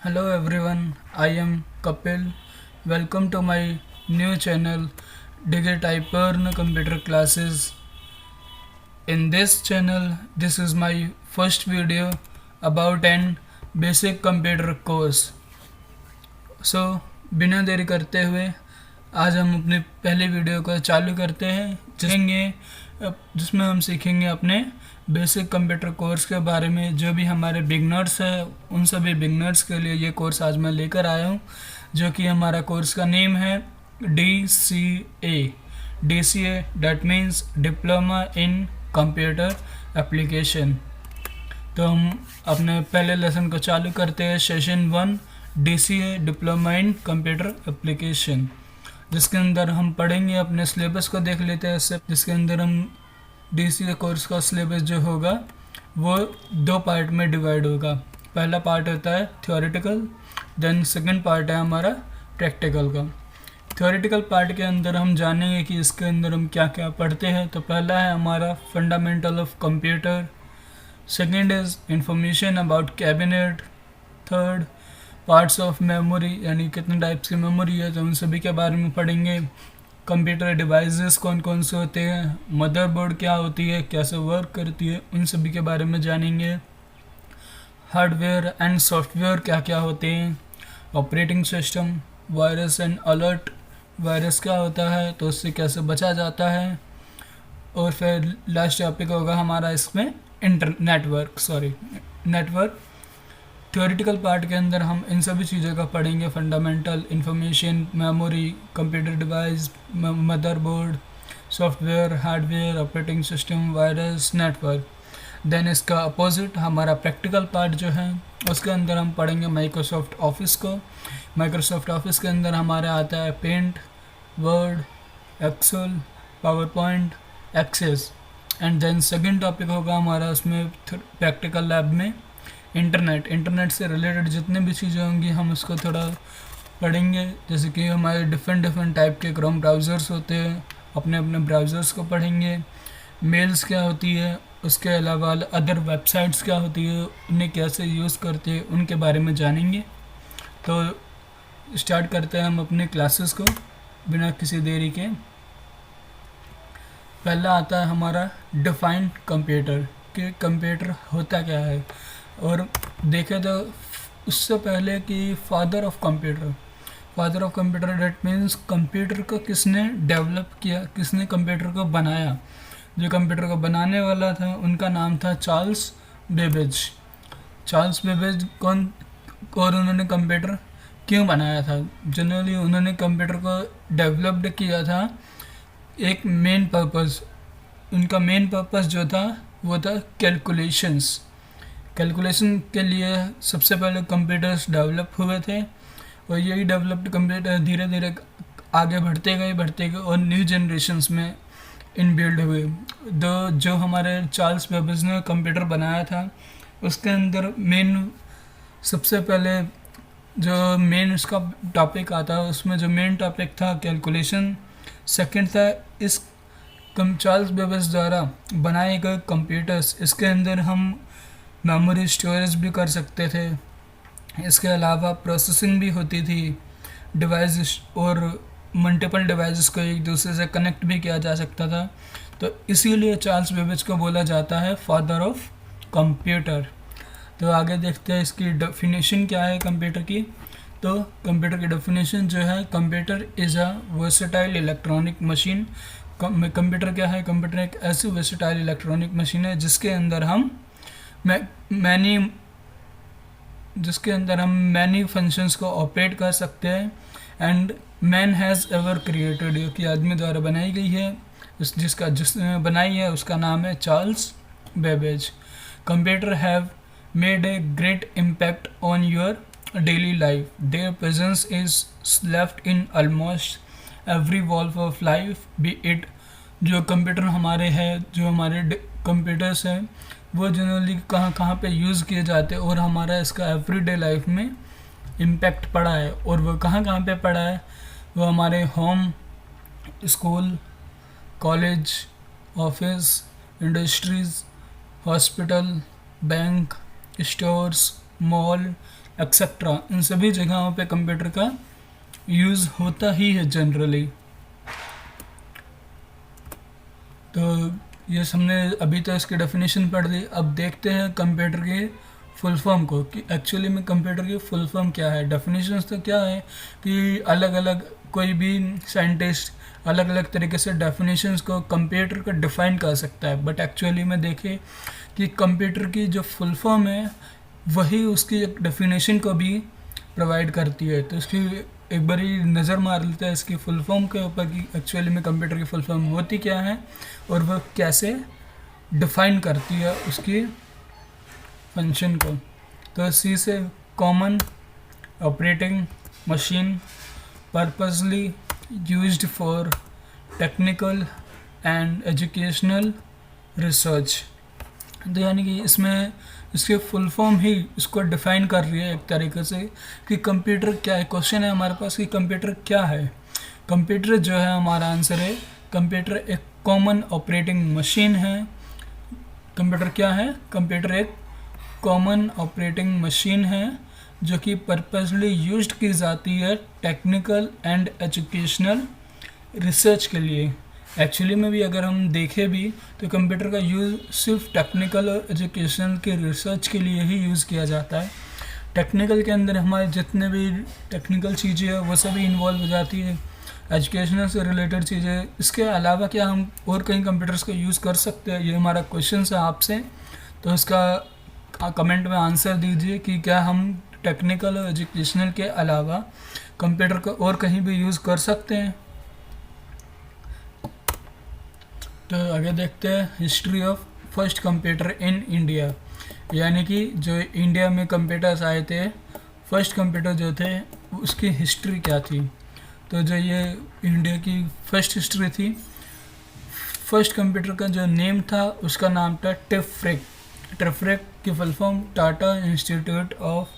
Hello everyone, I am Kapil. Welcome to my new channel Digitypern Computer Classes. In this channel, this is my first video about an basic computer course. बिना देरी करते हुए आज हम अपनी पहली video को चालू करते हैं जिसमें हम सीखेंगे अपने बेसिक कंप्यूटर कोर्स के बारे में। जो भी हमारे बिगनर्स हैं उन सभी बिगनर्स के लिए ये कोर्स आज मैं लेकर आया हूँ, जो कि हमारा कोर्स का नेम है DCA that means diploma in computer application. तो हम अपने पहले लेसन को चालू करते हैं, session 1 DCA diploma in computer application, जिसके अंदर हम पढ़ेंगे अपने सिलेबस को देख लेते हैं जिसके अंदर हम DCA कोर्स का सिलेबस जो होगा वो दो पार्ट में डिवाइड होगा। पहला पार्ट होता है थ्योरेटिकल, देन सेकंड पार्ट है हमारा प्रैक्टिकल का। थ्योरेटिकल पार्ट के अंदर हम जानेंगे कि इसके अंदर हम क्या क्या पढ़ते हैं। तो पहला है हमारा fundamental of computer, second is information about cabinet, third parts of memory यानी कितने टाइप्स की मेमोरी है तो उन सभी के बारे में पढ़ेंगे। कंप्यूटर डिवाइसेस कौन कौन से होते हैं, मदरबोर्ड क्या होती है, कैसे वर्क करती है, उन सभी के बारे में जानेंगे। हार्डवेयर एंड सॉफ्टवेयर क्या क्या होते हैं, operating system, virus and alert, virus क्या होता है तो उससे कैसे बचा जाता है। और फिर लास्ट टॉपिक होगा हमारा इसमें नेटवर्क। थ्योरेटिकल पार्ट के अंदर हम इन सभी चीज़ों का पढ़ेंगे, fundamental, information, memory, computer device, motherboard, software, hardware, operating system, virus, network. Then इसका अपोजिट हमारा प्रैक्टिकल पार्ट जो है उसके अंदर हम पढ़ेंगे माइक्रोसॉफ्ट ऑफिस को। माइक्रोसॉफ्ट ऑफिस के अंदर हमारे आता है Paint, Word, Excel, PowerPoint, Access. And then second topic होगा हमारा उसमें प्रैक्टिकल लैब में इंटरनेट से रिलेटेड जितने भी चीज़ें होंगी हम उसको थोड़ा पढ़ेंगे। जैसे कि हमारे डिफरेंट टाइप के क्रोम ब्राउज़र्स होते हैं, अपने अपने ब्राउज़र्स को पढ़ेंगे। मेल्स क्या होती है, उसके अलावा अदर वेबसाइट्स क्या होती है, उन्हें कैसे यूज़ करते हैं उनके बारे में जानेंगे। तो स्टार्ट करते हैं हम अपने क्लासेस को बिना किसी देरी के। पहला आता है हमारा डिफाइंड कंप्यूटर, कि कंप्यूटर होता क्या है। और देखें तो उससे पहले कि father of computer that means computer को किसने डेवलप किया, किसने कंप्यूटर को बनाया। जो कंप्यूटर को बनाने वाला था उनका नाम था चार्ल्स बेबेज कौन, और उन्होंने कंप्यूटर क्यों बनाया था। जनरली उन्होंने कंप्यूटर को डेवलप्ड किया था एक मेन पर्पस, उनका मेन पर्पस जो था वो था कैलकुलेशन के लिए सबसे पहले कंप्यूटर्स डेवलप हुए थे। और यही डेवलप्ड कंप्यूटर धीरे धीरे आगे बढ़ते गए और न्यू जनरेशन्स में इनबिल्ड हुए। जो हमारे चार्ल्स बेबेज ने कंप्यूटर बनाया था उसके अंदर सबसे पहले जो मेन उसका टॉपिक आता है उसमें जो मेन टॉपिक था कैलकुलेशन। सेकंड था इस चार्ल्स बेबेज द्वारा बनाए गए कंप्यूटर्स, इसके अंदर हम मेमोरी स्टोरेज भी कर सकते थे। इसके अलावा प्रोसेसिंग भी होती थी, डिवाइस और मल्टीपल डिवाइसेस को एक दूसरे से कनेक्ट भी किया जा सकता था। तो इसीलिए चार्ल्स बेबेज को बोला जाता है फादर ऑफ कंप्यूटर। तो आगे देखते हैं इसकी डेफिनेशन क्या है कंप्यूटर की। तो कंप्यूटर की डेफिनेशन जो है, computer is a versatile electronic machine. Computer क्या है, कंप्यूटर एक ऐसी वर्सेटाइल इलेक्ट्रॉनिक मशीन है जिसके अंदर हम मैनी फंक्शंस को ऑपरेट कर सकते हैं। And man has ever created, जो कि आदमी द्वारा बनाई गई है, जिसने बनाई है उसका नाम है Charles Babbage. Computer have made a great impact on your daily life, there presence is left in almost every valve of life B it. जो कंप्यूटर हमारे हैं, जो हमारे कंप्यूटर्स हैं वो जनरली कहाँ पे यूज़ किए जाते हैं और हमारा इसका एवरीडे लाइफ में इम्पैक्ट पड़ा है। और वो कहाँ पे पड़ा है, वो हमारे home, school, college, office, industries, hospital, bank, stores, mall, etcetera, इन सभी जगहों पे कंप्यूटर का यूज़ होता ही है जनरली। तो ये हमने अभी तो इसकी डेफिनेशन पढ़ ली, अब देखते हैं कंप्यूटर के फुल फॉर्म को कि एक्चुअली में कंप्यूटर की फुल फॉर्म क्या है। डेफिनेशंस तो क्या है कि अलग अलग कोई भी साइंटिस्ट अलग अलग तरीके से डेफिनेशंस को कंप्यूटर को डिफाइन कर सकता है, बट एक्चुअली में देखें कि कंप्यूटर की जो फुल फॉर्म है वही उसकी एक डेफिनेशन को भी प्रोवाइड करती है। तो इसकी एक बारी नज़र मार लेते हैं इसकी फुल फॉर्म के ऊपर कि एक्चुअली में कंप्यूटर की फुल फॉर्म होती क्या है और वह कैसे डिफाइन करती है उसकी फंक्शन को। तो सी से common operating machine, purposely used for technical and educational research. तो यानी कि इसमें इसकी फुल फॉर्म ही इसको डिफाइन कर रही है एक तरीके से कि कंप्यूटर क्या है। क्वेश्चन है हमारे पास कि कंप्यूटर क्या है। कंप्यूटर जो है हमारा आंसर है कंप्यूटर एक कॉमन ऑपरेटिंग मशीन है। कंप्यूटर क्या है? कंप्यूटर एक कॉमन ऑपरेटिंग मशीन है जो कि पर्पसली यूज्ड की जाती है टेक्निकल एंड एजुकेशनल रिसर्च के लिए। एक्चुअली में भी अगर हम देखें भी तो कंप्यूटर का यूज़ सिर्फ टेक्निकल और एजुकेशन के रिसर्च के लिए ही यूज़ किया जाता है। टेक्निकल के अंदर हमारे जितने भी टेक्निकल चीज़ें हैं वो सभी इन्वॉल्व हो जाती है, एजुकेशनल से रिलेटेड चीज़ें। इसके अलावा क्या हम और कहीं कंप्यूटर्स का यूज़ कर सकते हैं, ये हमारा क्वेश्चन है आपसे। तो इसका कमेंट में आंसर दीजिए कि क्या हम टेक्निकल और एजुकेशनल के अलावा कंप्यूटर को और कहीं भी यूज़ कर सकते हैं। तो आगे देखते हैं history of first computer in India, यानी कि जो इंडिया में कंप्यूटर्स आए थे, फर्स्ट कंप्यूटर जो थे उसकी हिस्ट्री क्या थी। तो जो ये इंडिया की फर्स्ट हिस्ट्री थी, फर्स्ट कंप्यूटर का जो नेम था उसका नाम था टेफ्रेक। टेफ्रेक की full form Tata institute of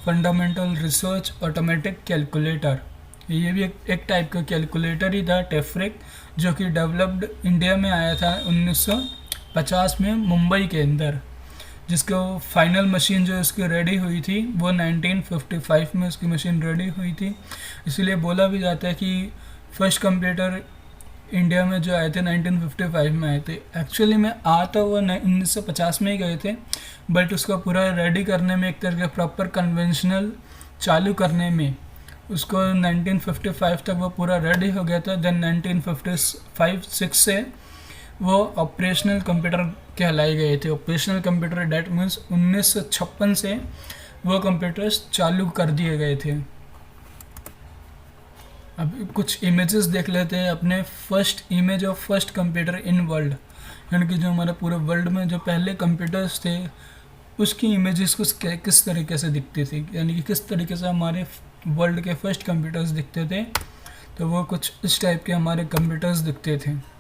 fundamental research automatic calculator. ये भी एक टाइप का कैलकुलेटर ही था टेफ्रेक, जो कि डेवलप्ड इंडिया में आया था 1950 में मुंबई के अंदर। जिसको फाइनल मशीन जो इसकी रेडी हुई थी वो 1955 में उसकी मशीन रेडी हुई थी। इसलिए बोला भी जाता है कि फर्स्ट कंप्यूटर इंडिया में जो आए थे 1955 में आए थे। एक्चुअली में आ तो वो 1950 में ही गए थे, बट उसको पूरा रेडी करने में एक तरह का प्रॉपर कन्वेंशनल चालू करने में उसको 1955 तक वो पूरा रेडी हो गया था। देन 1955-6 से वो ऑपरेशनल कंप्यूटर कहलाए गए थे। ऑपरेशनल कंप्यूटर डेट मीन्स 1956 से वो कंप्यूटर्स चालू कर दिए गए थे। अब कुछ इमेजेस देख लेते हैं अपने first image of first computer in world, यानी कि जो हमारे पूरे वर्ल्ड में जो पहले कंप्यूटर्स थे उसकी इमेजेस किस तरीके से दिखती थी, यानी कि किस तरीके से हमारे वर्ल्ड के फर्स्ट कंप्यूटर्स दिखते थे। तो वो कुछ इस टाइप के हमारे कंप्यूटर्स दिखते थे।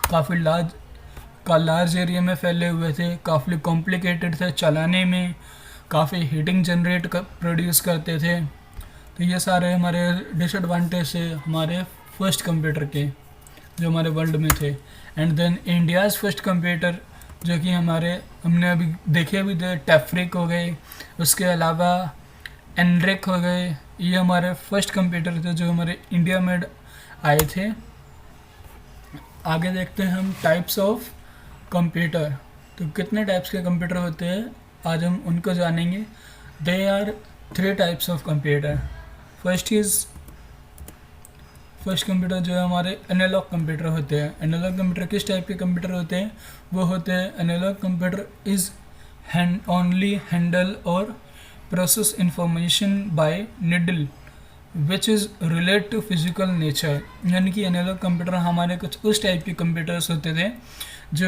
काफ़ी लार्ज एरिया में फैले हुए थे, काफ़ी कॉम्प्लिकेटेड थे चलाने में, काफ़ी हीटिंग जनरेट प्रोड्यूस करते थे। तो ये सारे हमारे डिसएडवांटेज थे हमारे फर्स्ट कंप्यूटर के जो हमारे वर्ल्ड में थे। And then India's first computer जो कि हमने अभी देखे भी थे, टेफ्रिक हो गए, उसके अलावा एनरेक हो गए। ये हमारे फर्स्ट कंप्यूटर थे जो हमारे इंडिया में आए थे। आगे देखते हैं हम टाइप्स ऑफ कंप्यूटर। तो कितने टाइप्स के कंप्यूटर होते हैं आज हम उनको जानेंगे। They are 3 types of computer. First computer जो है हमारे एनालॉग कंप्यूटर होते हैं। एनालॉग कंप्यूटर किस टाइप के कंप्यूटर होते हैं? वो होते हैं analog computer is only handle और process information by needle which is relate to physical nature. यानी कि एनालॉग कंप्यूटर हमारे कुछ उस टाइप के कंप्यूटर्स होते थे जो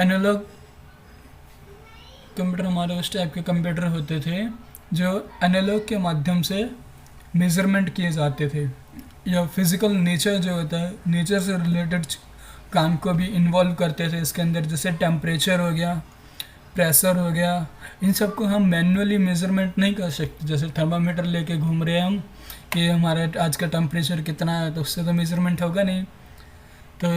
एनालॉग कंप्यूटर हमारे उस टाइप के कंप्यूटर होते थे जो एनालॉग के माध्यम से मेज़रमेंट किए जाते थे, या फिज़िकल नेचर जो होता है नेचर से रिलेटेड काम को भी इन्वॉल्व करते थे इसके अंदर। जैसे टेम्परेचर हो गया, प्रेशर हो गया, इन सब को हम मैन्युअली मेज़रमेंट नहीं कर सकते। जैसे थर्मामीटर लेके घूम रहे हैं हम कि हमारे आज का टेम्परेचर कितना है, तो उससे तो मेज़रमेंट होगा नहीं। तो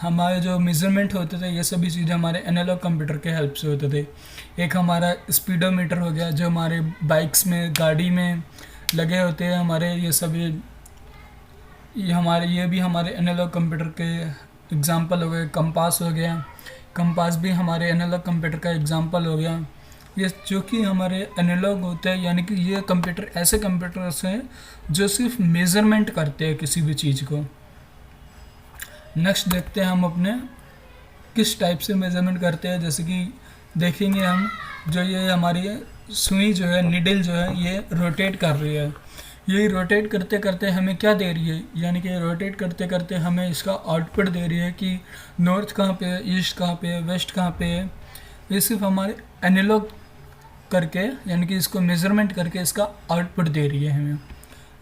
हमारे जो मेज़रमेंट होते थे ये सभी चीज़ें हमारे एनालॉग कंप्यूटर के हेल्प से होते थे। एक हमारा स्पीडोमीटर हो गया जो हमारे बाइक्स में, गाड़ी में लगे होते हैं हमारे, ये सभी ये भी हमारे एनालॉग कंप्यूटर के एग्जांपल हो गए। कंपास हो गया, कंपास भी हमारे एनालॉग कंप्यूटर का एग्जांपल हो गया। ये जो कि हमारे एनालॉग होते हैं, यानी कि ये कंप्यूटर ऐसे कंप्यूटर्स हैं जो सिर्फ मेज़रमेंट करते हैं किसी भी चीज़ को। नेक्स्ट देखते हैं हम अपने किस टाइप से मेज़रमेंट करते हैं। जैसे कि देखेंगे हम, जो ये हमारी सुई जो है, निडल जो है, ये रोटेट कर रही है। ये रोटेट करते करते हमें क्या दे रही है, यानी कि रोटेट करते करते हमें इसका आउटपुट दे रही है कि नॉर्थ कहाँ पे है, ईस्ट कहाँ पे है, वेस्ट कहाँ पे है। ये सिर्फ हमारे एनालॉग करके, यानी कि इसको मेज़रमेंट करके इसका आउटपुट दे रही है हमें।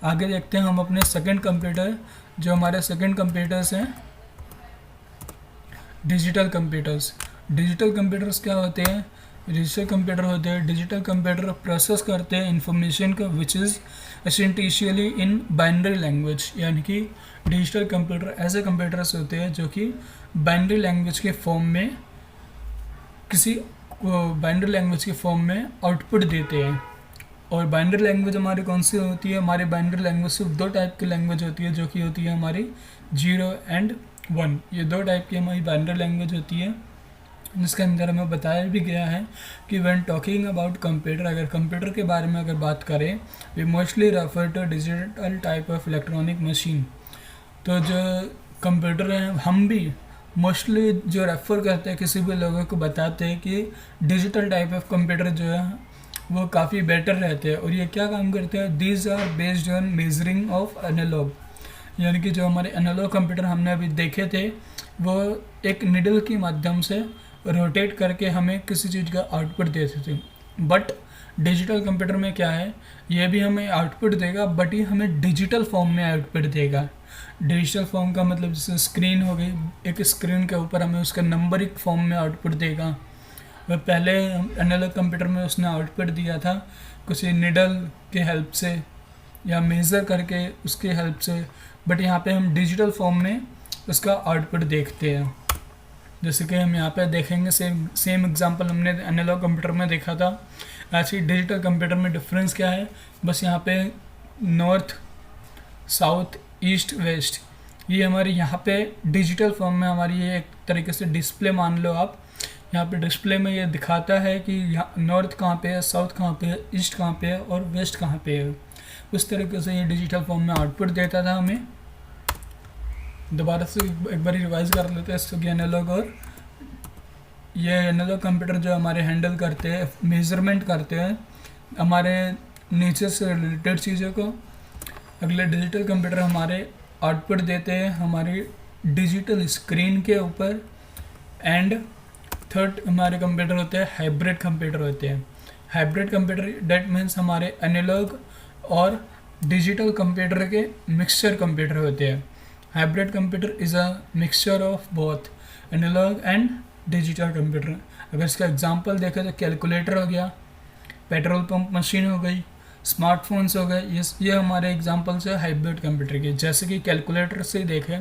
आगे देखते हैं हम अपने सेकंड कंप्यूटर। जो हमारे सेकंड कंप्यूटर्स हैं डिजिटल कंप्यूटर्स। डिजिटल कंप्यूटर्स क्या होते हैं? डिजिटल कंप्यूटर होते हैं, डिजिटल कंप्यूटर प्रोसेस करते हैं इंफॉर्मेशन को which is essentially in binary language. यानी कि डिजिटल कंप्यूटर ऐसे कंप्यूटर्स होते हैं जो कि बाइनरी लैंग्वेज के फॉर्म में, किसी बाइनरी लैंग्वेज के फॉर्म में आउटपुट देते हैं। और बाइनरी लैंग्वेज हमारी कौन सी होती है? हमारी बाइनरी लैंग्वेज सिर्फ दो टाइप की लैंग्वेज होती है, जो कि होती है हमारी 0 एंड 1। ये दो टाइप की हमारी बाइनरी लैंग्वेज होती है, जिसके अंदर हमें बताया भी गया है कि व्हेन टॉकिंग अबाउट कंप्यूटर, अगर कंप्यूटर के बारे में अगर बात करें, we mostly refer to digital type of electronic machine. तो जो कंप्यूटर हैं, हम भी मोस्टली जो रेफ़र करते हैं, किसी भी लोगों को बताते हैं कि डिजिटल टाइप ऑफ कंप्यूटर जो है वो काफ़ी बेटर रहते हैं। और ये क्या काम करते हैं? These are based on measuring of analog. यानी कि जो हमारे एनालॉग कंप्यूटर हमने अभी देखे थे, वो एक निडल के माध्यम से रोटेट करके हमें किसी चीज़ का आउटपुट देते थे। बट डिजिटल कंप्यूटर में क्या है, ये भी हमें आउटपुट देगा, बट ये हमें डिजिटल फॉर्म में आउटपुट देगा। डिजिटल फॉर्म का मतलब जैसे स्क्रीन हो गई, एक स्क्रीन के ऊपर हमें उसका नंबरिक फॉर्म में आउटपुट देगा। वह पहले एनालॉग कंप्यूटर में उसने आउटपुट दिया था किसी निडल के हेल्प से या मेज़र करके उसके हेल्प से, बट यहाँ पे हम डिजिटल फॉर्म में उसका आउटपुट देखते हैं। जैसे कि हम यहाँ पे देखेंगे, सेम एग्जांपल हमने एनालॉग कंप्यूटर में देखा था। ऐसे डिजिटल कंप्यूटर में डिफरेंस क्या है? बस यहाँ पे नॉर्थ, साउथ, ईस्ट, वेस्ट, ये हमारी यहाँ पे डिजिटल फॉर्म में हमारी ये एक तरीके से डिस्प्ले मान लो आप। यहाँ पे डिस्प्ले में ये दिखाता है कि यहाँ नॉर्थ कहाँ पे है, साउथ कहाँ पे है, ईस्ट कहाँ पे है और वेस्ट कहाँ पे है। उस तरीके से ये डिजिटल फॉर्म में आउटपुट देता था हमें। दोबारा से एक बार रिवाइज कर लेते हैं इसको कि एनालॉग और ये एनालॉग कंप्यूटर जो हमारे हैंडल करते हैं, मेज़रमेंट करते हैं हमारे नेचर से रिलेटेड चीज़ों को। अगले डिजिटल कंप्यूटर हमारे आउटपुट देते हैं हमारी डिजिटल स्क्रीन के ऊपर। एंड थर्ड हमारे कंप्यूटर होते हैं हाइब्रिड कंप्यूटर होते हैं। हाइब्रिड कंप्यूटर डेट मीन्स हमारे एनालॉग और डिजिटल कंप्यूटर के मिक्सचर कंप्यूटर होते हैं। Hybrid computer is a mixture of both analog and digital computer. अगर इसका एग्जांपल देखें तो कैलकुलेटर हो गया, पेट्रोल पंप मशीन हो गई, स्मार्टफोन्स हो गए, ये हमारे एग्जांपल्स है हाइब्रिड कंप्यूटर के। जैसे कि कैलकुलेटर से देखें,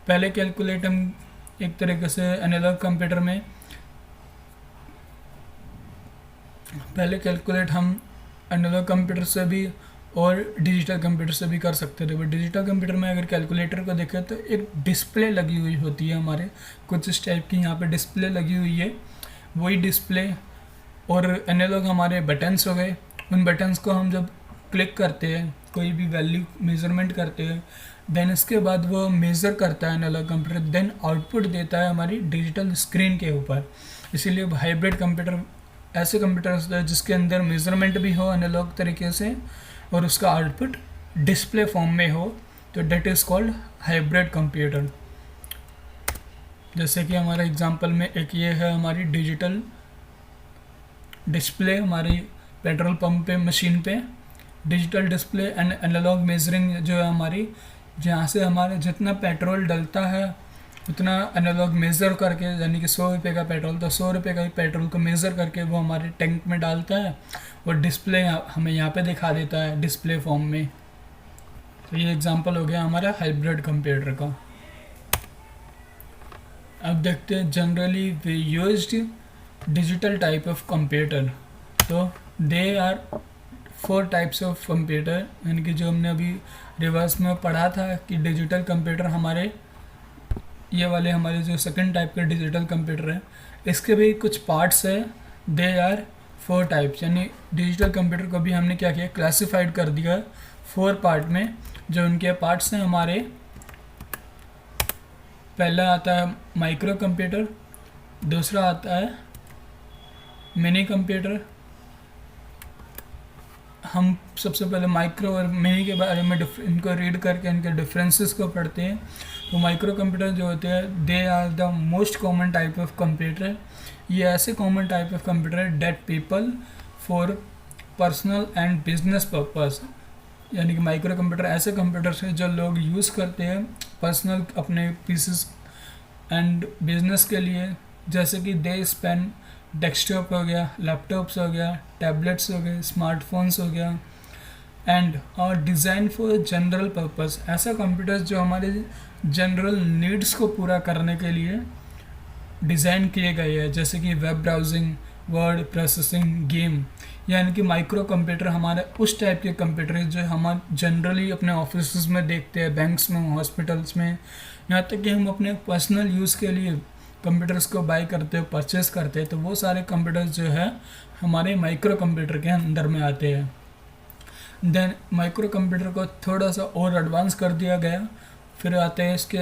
पहले कैलकुलेट हम एक तरीके से एनालॉग कंप्यूटर में पहले कैलकुलेट हम एनालॉग कंप्यूटर से भी और डिजिटल कंप्यूटर से भी कर सकते थे। बट डिजिटल कंप्यूटर में अगर कैलकुलेटर को देखें तो एक डिस्प्ले लगी हुई होती है हमारे, कुछ इस टाइप की यहाँ पे डिस्प्ले लगी हुई है, वही डिस्प्ले। और एनालॉग हमारे बटन्स हो गए, उन बटन्स को हम जब क्लिक करते हैं, कोई भी वैल्यू मेज़रमेंट करते हैं, देन इसके बाद वो मेज़र करता है एनालॉग कंप्यूटर, देन आउटपुट देता है हमारी डिजिटल स्क्रीन के ऊपर। इसीलिए हाइब्रिड कंप्यूटर ऐसे कंप्यूटर्स होते हैं जिसके अंदर मेज़रमेंट भी हो एनालॉग तरीके से और उसका आउटपुट डिस्प्ले फॉर्म में हो, तो that is called hybrid computer. जैसे कि हमारे एग्जांपल में एक ये है हमारी डिजिटल डिस्प्ले, हमारी पेट्रोल पंप पे मशीन पे digital display and analog measuring जो है हमारी, जहाँ से हमारे जितना पेट्रोल डलता है उतना एनालॉग मेज़र करके, यानी कि 100 रुपये का पेट्रोल तो 100 रुपये का ही पेट्रोल को मेज़र करके वो हमारे टैंक में डालता है और डिस्प्ले हमें यहाँ पे दिखा देता है डिस्प्ले फॉर्म में। तो ये एग्जांपल हो गया हमारा हाइब्रिड कंप्यूटर का। अब देखते हैं generally we used digital type of computer. तो they are 4 types of computer, यानी कि जो हमने अभी रिवर्स में पढ़ा था कि डिजिटल कंप्यूटर हमारे ये वाले हमारे जो सेकंड टाइप के डिजिटल कंप्यूटर है, इसके भी कुछ पार्ट्स है। दे आर 4 टाइप्स, यानी डिजिटल कंप्यूटर को भी हमने क्या किया, क्लासिफाइड कर दिया 4 पार्ट में। जो उनके पार्ट्स हैं हमारे, पहला आता है माइक्रो कंप्यूटर, दूसरा आता है मिनी कंप्यूटर। हम सबसे पहले माइक्रो और मिनी के बारे में इनको रीड करके इनके डिफरेंसेस को पढ़ते हैं। तो माइक्रो कंप्यूटर जो होते हैं, they are the most common type of computer. ये ऐसे कॉमन टाइप ऑफ कंप्यूटर है that people for personal and business purpose, यानी कि माइक्रो कंप्यूटर ऐसे कंप्यूटर्स हैं जो लोग यूज़ करते हैं पर्सनल अपने पीसेस एंड बिजनेस के लिए। जैसे कि दे स्पेन डेस्कटॉप हो गया, लैपटॉप्स हो गया, टैबलेट्स हो गए, स्मार्टफोन्स हो गया, एंड और डिज़ाइन फॉर जनरल पर्पस। ऐसा कंप्यूटर्स जो हमारे जनरल नीड्स को पूरा करने के लिए डिज़ाइन किए गए हैं, जैसे कि web browsing, word processing, game. यानी कि माइक्रो कंप्यूटर हमारे उस टाइप के कंप्यूटर है जो हम जनरली अपने ऑफिस में देखते हैं, बैंक्स में, हॉस्पिटल्स में, यहाँ तक कि हम अपने पर्सनल यूज़ के लिए कंप्यूटर्स को बाय करते हो, परचेस करते हैं। तो वो सारे कंप्यूटर्स जो है हमारे माइक्रो कंप्यूटर के अंदर में आते हैं। देन माइक्रो कंप्यूटर को थोड़ा सा और एडवांस कर दिया गया। फिर आते हैं इसके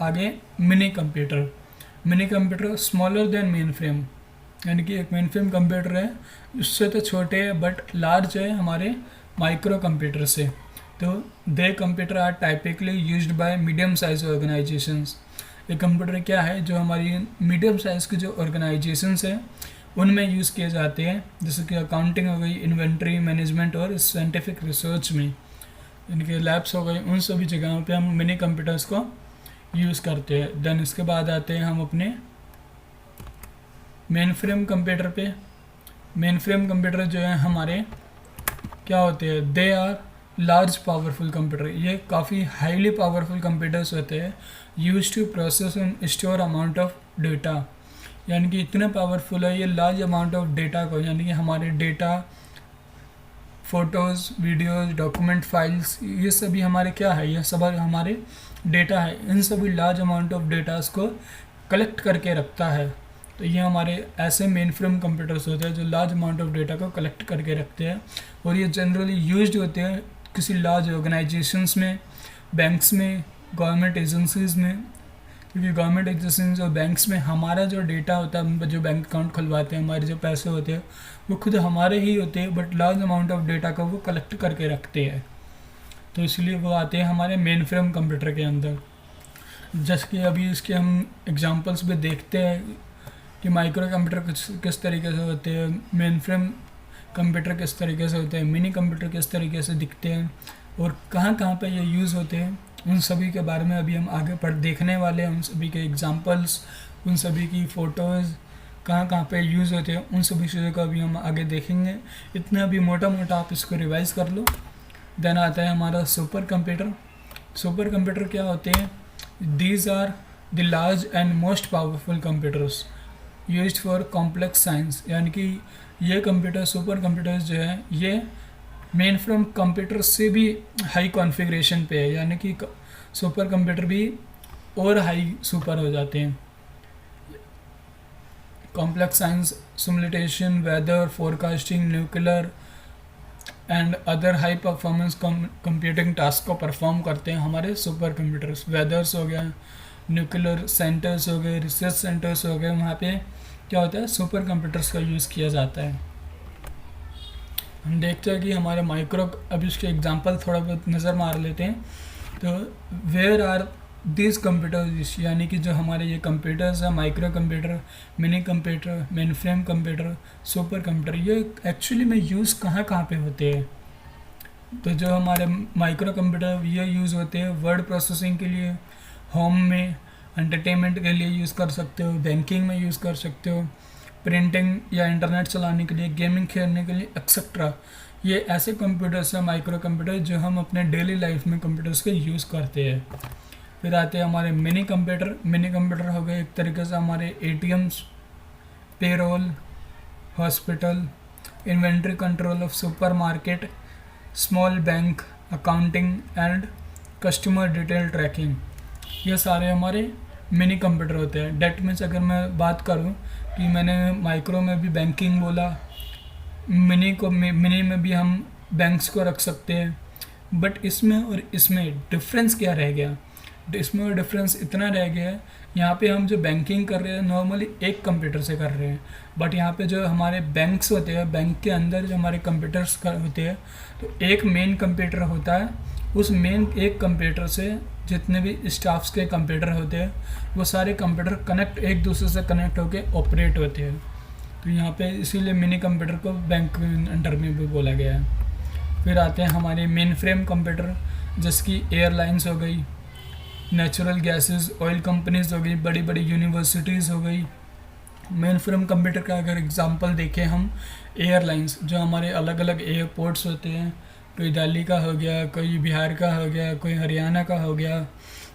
आगे mini computer. Mini computer smaller than main frame, यानी कि एक मेन फ्रेम कंप्यूटर है, उससे तो छोटे है बट लार्ज है हमारे माइक्रो कंप्यूटर से। तो they computer are typically used by medium size organizations. ये कंप्यूटर क्या है, जो हमारी मीडियम साइज़ की जो ऑर्गेनाइजेशंस हैं उनमें यूज़ किए जाते हैं, जैसे कि अकाउंटिंग हो गई, इन्वेंट्री मैनेजमेंट और साइंटिफिक रिसर्च में, यानी कि लैब्स हो गई, उन सभी जगहों पे हम मिनी कंप्यूटर्स को यूज़ करते हैं। देन इसके बाद आते हैं हम अपने मेन फ्रेम कंप्यूटर पे। मेन फ्रेम कंप्यूटर जो है हमारे क्या होते हैं, they are large powerful computer. ये काफ़ी हाईली पावरफुल कंप्यूटर्स होते हैं, use to process and store amount of data, यानी कि इतने पावरफुल है ये लार्ज अमाउंट ऑफ डेटा को, यानी कि हमारे data, photos, videos, document, files, ये सभी हमारे क्या है, ये सब हमारे डेटा है। इन सभी लार्ज अमाउंट ऑफ डेटास को कलेक्ट करके रखता है। तो ये हमारे ऐसे मेन फ्रेम कंप्यूटर्स होते हैं जो लार्ज अमाउंट ऑफ डेटा को कलेक्ट करके रखते हैं, और ये जनरली यूज्ड होते हैं किसी लार्ज ऑर्गेनाइजेशंस में, बैंक्स में, गवर्नमेंट एजेंसीज़ में। क्योंकि गवर्नमेंट एजेंसीज और बैंक्स में हमारा जो डेटा होता है, हम जो बैंक अकाउंट खुलवाते हैं, हमारे जो पैसे होते हैं वो खुद हमारे ही होते हैं, but large amount of data को वो कलेक्ट करके रखते हैं। तो इसलिए वो आते हैं हमारे मेन फ्रेम कंप्यूटर के अंदर। जैसे कि अभी इसके हम एग्जांपल्स भी देखते हैं कि माइक्रो कंप्यूटर किस तरीके से होते हैं, मेन फ्रेम कंप्यूटर किस तरीके से होते हैं, मिनी कंप्यूटर किस तरीके से दिखते हैं, और कहाँ कहाँ पे ये यूज़ होते हैं, उन सभी के बारे में अभी हम आगे देखने वाले हैं। उन सभी के एग्जांपल्स, उन सभी की फ़ोटोज़ कहाँ कहाँ पे यूज़ होते हैं, उन सभी चीज़ों को अभी हम आगे देखेंगे। इतना अभी मोटा मोटा आप इसको रिवाइज़ कर लो। देन आता है हमारा सुपर कंप्यूटर। सुपर कंप्यूटर क्या होते हैं, these are the large and most powerful computers used for complex science, यानी कि ये कंप्यूटर, सुपर कंप्यूटर्स जो है ये मेन फ्रेम कंप्यूटर से भी हाई कॉन्फ़िगरेशन पे है, यानी कि सुपर कंप्यूटर भी और हाई सुपर हो जाते हैं। Complex science, simulation, weather forecasting, nuclear and other high performance computing task को परफॉर्म करते हैं हमारे सुपर कंप्यूटर्स। वेदर्स हो गया, न्यूक्लियर सेंटर्स हो गए, रिसर्च सेंटर्स हो गए, वहाँ पे क्या होता है, सुपर कंप्यूटर्स का यूज़ किया जाता है। हम देखते हैं कि हमारे माइक्रो, अभी इसके एग्जांपल थोड़ा बहुत नज़र मार लेते हैं। तो वेयर आर दिस कंप्यूटर्स, यानी कि जो हमारे ये कंप्यूटर्स हैं, micro computer, mini computer, main frame computer, super computer, ये एक्चुअली में यूज़ कहाँ कहाँ पे होते हैं। तो जो हमारे माइक्रो कंप्यूटर ये यूज़ होते हैं वर्ड प्रोसेसिंग के लिए, होम में, एंटरटेनमेंट के लिए यूज़ कर सकते हो, बैंकिंग में यूज़ कर सकते हो, प्रिंटिंग या इंटरनेट चलाने के लिए, गेमिंग खेलने के लिए, एक्सेट्रा। ये ऐसे कंप्यूटर्स हैं माइक्रो कंप्यूटर जो हम अपने डेली लाइफ में कंप्यूटर्स के यूज़ करते हैं। फिर आते हैं हमारे मिनी कंप्यूटर। मिनी कंप्यूटर हो गए एक तरीके से हमारे ATMs, payroll, hospital, inventory control of supermarket, small bank, accounting and customer detail tracking. ये सारे हमारे मिनी कंप्यूटर होते हैं। डेट मीन्स अगर मैं बात करूँ कि मैंने माइक्रो में भी बैंकिंग बोला, मिनी में भी हम बैंक्स को रख सकते हैं। बट इसमें और इसमें डिफरेंस क्या रह गया? इसमें और डिफरेंस इतना रह गया है, यहाँ पे हम जो बैंकिंग कर रहे हैं नॉर्मली एक कंप्यूटर से कर रहे हैं, बट यहाँ पे जो हमारे बैंक्स होते हैं, बैंक के अंदर जो हमारे कंप्यूटर्स होते हैं, तो एक मेन कंप्यूटर होता है। उस मेन एक कंप्यूटर से जितने भी स्टाफ्स के कंप्यूटर होते हैं वो सारे कंप्यूटर एक दूसरे से कनेक्ट होकर ऑपरेट होते हैं। तो यहाँ पे इसीलिए मिनी कंप्यूटर को बैंक अंडर में भी बोला गया है। फिर आते हैं हमारे मेन फ्रेम कंप्यूटर, जिसकी एयरलाइंस हो गई, नेचुरल गैसेस, ऑयल कंपनीज हो गई, बड़ी बड़ी यूनिवर्सिटीज़ हो गई। मेन फ्रेम कंप्यूटर का अगर एग्जांपल देखें हम, एयरलाइंस जो हमारे अलग अलग एयरपोर्ट्स होते हैं, कोई दिल्ली का हो गया, कोई बिहार का हो गया, कोई हरियाणा का हो गया,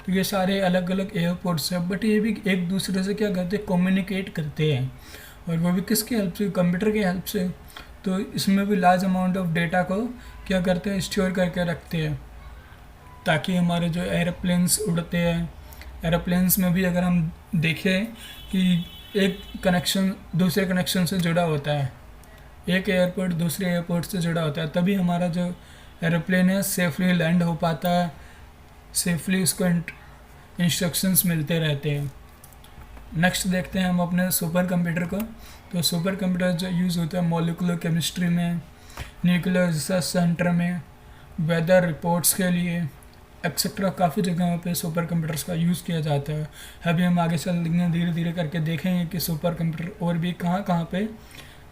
तो ये सारे अलग अलग एयरपोर्ट्स हैं। बट ये भी एक दूसरे से क्या करते हैं, कम्युनिकेट करते हैं, और वो भी किसकी हेल्प से? कंप्यूटर की हेल्प से। तो इसमें भी लार्ज अमाउंट ऑफ डेटा को क्या करते हैं, स्टोर करके रखते हैं, ताकि हमारे जो एरोप्लेन्स उड़ते हैं, एरोप्लेन्स में भी अगर हम देखें कि एक कनेक्शन दूसरे कनेक्शन से जुड़ा होता है, एक एयरपोर्ट दूसरे एयरपोर्ट से जुड़ा होता है, तभी हमारा जो एरोप्लेन है सेफली लैंड हो पाता है, सेफली उसको इंस्ट्रक्शंस मिलते रहते हैं। नेक्स्ट देखते हैं हम अपने सुपर कंप्यूटर को। तो सुपर कंप्यूटर जो यूज़ होता है मॉलिक्यूलर केमिस्ट्री में, न्यूक्लियर रिसर्च सेंटर में, वेदर रिपोर्ट्स के लिए एक्सेट्रा, काफ़ी जगहों पे सुपर कंप्यूटर्स का यूज़ किया जाता है। अभी हम आगे चलेंगे, धीरे धीरे करके देखेंगे कि सुपर कंप्यूटर और भी कहाँ कहाँ पे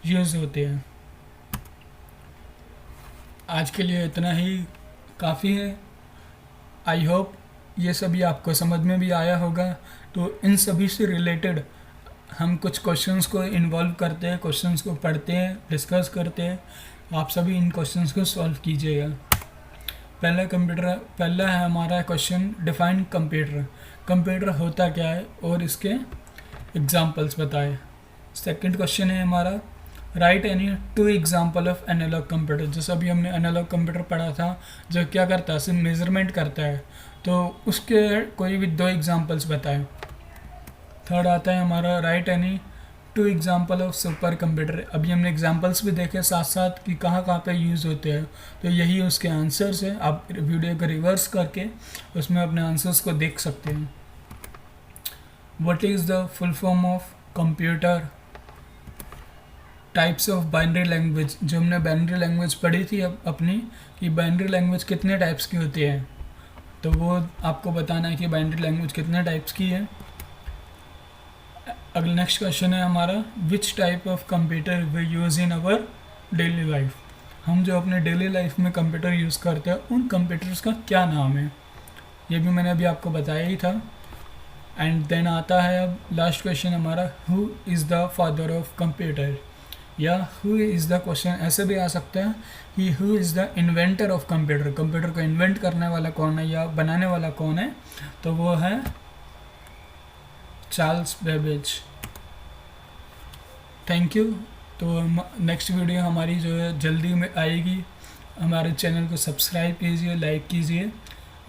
यूज़ होते हैं। आज के लिए इतना ही काफ़ी है। आई होप ये सभी आपको समझ में भी आया होगा। तो इन सभी से रिलेटेड हम कुछ क्वेश्चंस को इन्वॉल्व करते हैं, क्वेश्चंस को पढ़ते हैं, डिस्कस करते हैं। आप सभी इन क्वेश्चंस को सॉल्व कीजिएगा। पहला है हमारा क्वेश्चन, डिफाइन कंप्यूटर। कंप्यूटर होता क्या है और इसके एग्जांपल्स बताएं। सेकंड क्वेश्चन है हमारा, write any 2 example of analog computer. जैसे अभी हमने एनालॉग कंप्यूटर पढ़ा था जो क्या करता है, सिर्फ मेजरमेंट करता है, तो उसके कोई भी 2 एग्जांपल्स बताएं। थर्ड आता है हमारा, write any 2 example of super computer. अभी हमने एग्जांपल्स भी देखे साथ साथ कि कहाँ कहाँ पे यूज़ होते हैं, तो यही उसके आंसर्स है। आप वीडियो को रिवर्स करके उसमें अपने आंसर्स को देख सकते हैं। What is the full form of computer? Types of binary language. जो हमने बाइनरी लैंग्वेज पढ़ी थी अपनी, कि बाइनरी लैंग्वेज कितने टाइप्स की होती है, तो वो आपको बताना है कि बाइनरी लैंग्वेज कितने टाइप्स की है। अगला नेक्स्ट क्वेश्चन है हमारा, which type of computer we use in our daily life. हम जो अपने डेली लाइफ में कंप्यूटर यूज़ करते हैं उन कंप्यूटर्स का क्या नाम है, ये भी मैंने अभी आपको बताया ही था। एंड देन आता है अब लास्ट क्वेश्चन हमारा, who is the father of computer, या हु इज़ द क्वेश्चन ऐसे भी आ सकता है कि who is the inventor of computer. Computer को इन्वेंट करने वाला कौन है या बनाने वाला कौन है, तो वो है चार्ल्स बेबेज। Thank you. तो नेक्स्ट वीडियो हमारी जो है जल्दी में आएगी। हमारे चैनल को सब्सक्राइब कीजिए, लाइक कीजिए,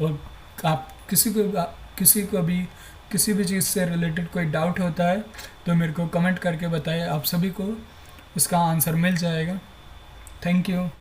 और आप किसी भी चीज़ से रिलेटेड कोई डाउट होता है तो मेरे को कमेंट करके बताइए, आप सभी को उसका आंसर मिल जाएगा। Thank you.